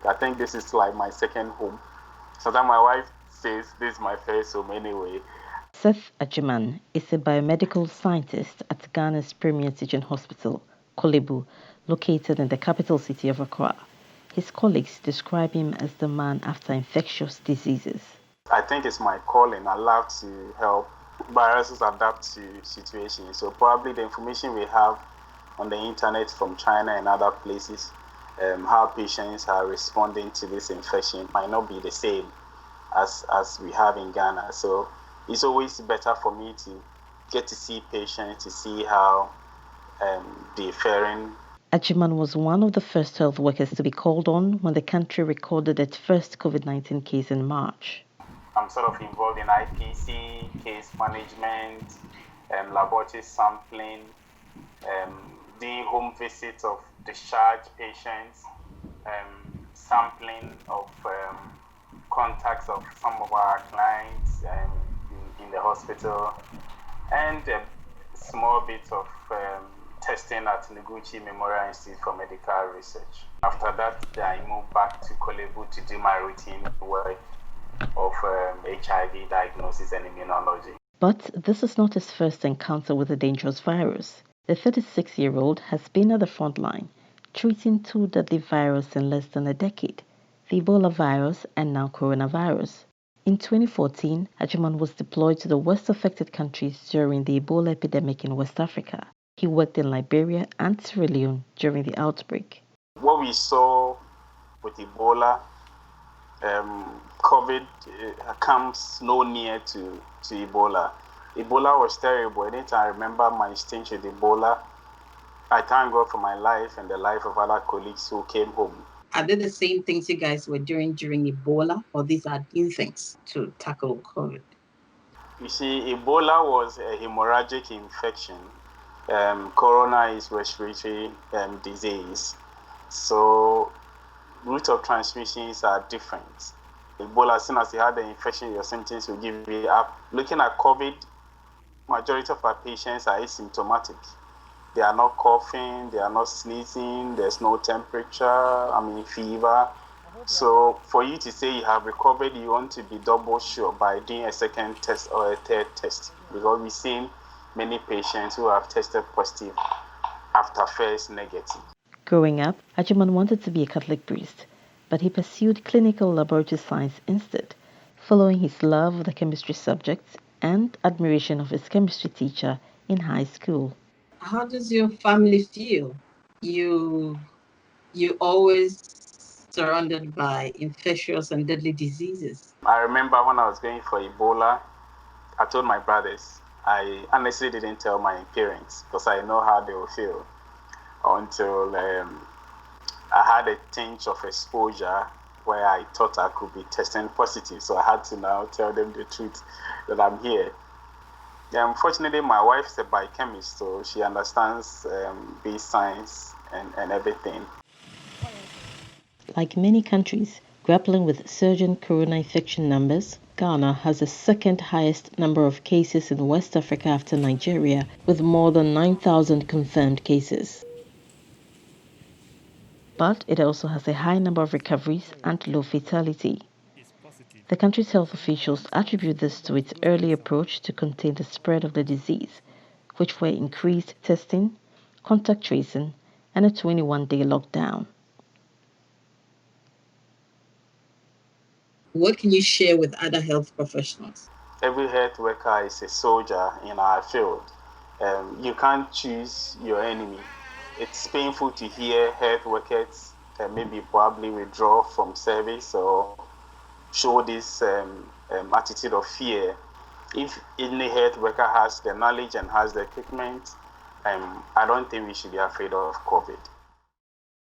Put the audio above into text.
I think this is like my second home. Sometimes my wife says this is my first home anyway. Seth Agyeman is a biomedical scientist at Ghana's premier teaching hospital, Kolebu, located in the capital city of Accra. His colleagues describe him as the man after infectious diseases. I think it's my calling. I love to help viruses adapt to situations. So probably the information we have on the internet from China and other places, how patients are responding to this infection might not be the same as we have in Ghana. So it's always better for me to get to see patients to see how they're faring. Agyeman was one of the first health workers to be called on when the country recorded its first COVID-19 case in March. I'm sort of involved in IPC, case management, laboratory sampling, doing home visits of discharged patients, sampling of contacts of some of our clients in the hospital, and a small bit of testing at Noguchi Memorial Institute for Medical Research. After that, I moved back to Kolebu to do my routine work of HIV diagnosis and immunology. But this is not his first encounter with a dangerous virus. The 36-year-old has been at the front line, treating two deadly viruses in less than a decade, the Ebola virus and now coronavirus. In 2014, Agyeman was deployed to the worst-affected countries during the Ebola epidemic in West Africa. He worked in Liberia and Sierra Leone during the outbreak. What we saw with Ebola, COVID comes no near to Ebola. Ebola was terrible. Anytime I remember my stint with Ebola, I thank God for my life and the life of other colleagues who came home. Are they the same things you guys were doing during Ebola, or these are new things to tackle COVID? You see, Ebola was a hemorrhagic infection. Corona is respiratory disease. So route of transmissions are different. Ebola, as soon as you had the infection, your symptoms will give you up. Looking at COVID, majority of our patients are asymptomatic. They are not coughing, they are not sneezing, there's no temperature, fever. So for you to say you have recovered, you want to be double sure by doing a second test or a third test, because we've seen many patients who have tested positive after first negative. Growing up, Agyeman wanted to be a Catholic priest, but he pursued clinical laboratory science instead, following his love of the chemistry subject and admiration of his chemistry teacher in high school. How does your family feel? You always surrounded by infectious and deadly diseases. I remember when I was going for Ebola, I told my brothers. I honestly didn't tell my parents because I know how they will feel until I had a tinge of exposure where I thought I could be testing positive. So I had to now tell them the truth that I'm here. Unfortunately, my wife is a biochemist, so she understands base science and everything. Like many countries grappling with surging corona infection numbers, Ghana has the second highest number of cases in West Africa after Nigeria, with more than 9,000 confirmed cases. But it also has a high number of recoveries and low fatality. The country's health officials attribute this to its early approach to contain the spread of the disease, which were increased testing, contact tracing, and a 21-day lockdown. What can you share with other health professionals? Every health worker is a soldier in our field. You can't choose your enemy. It's painful to hear health workers maybe probably withdraw from service or show this attitude of fear. If any health worker has the knowledge and has the equipment, I don't think we should be afraid of COVID.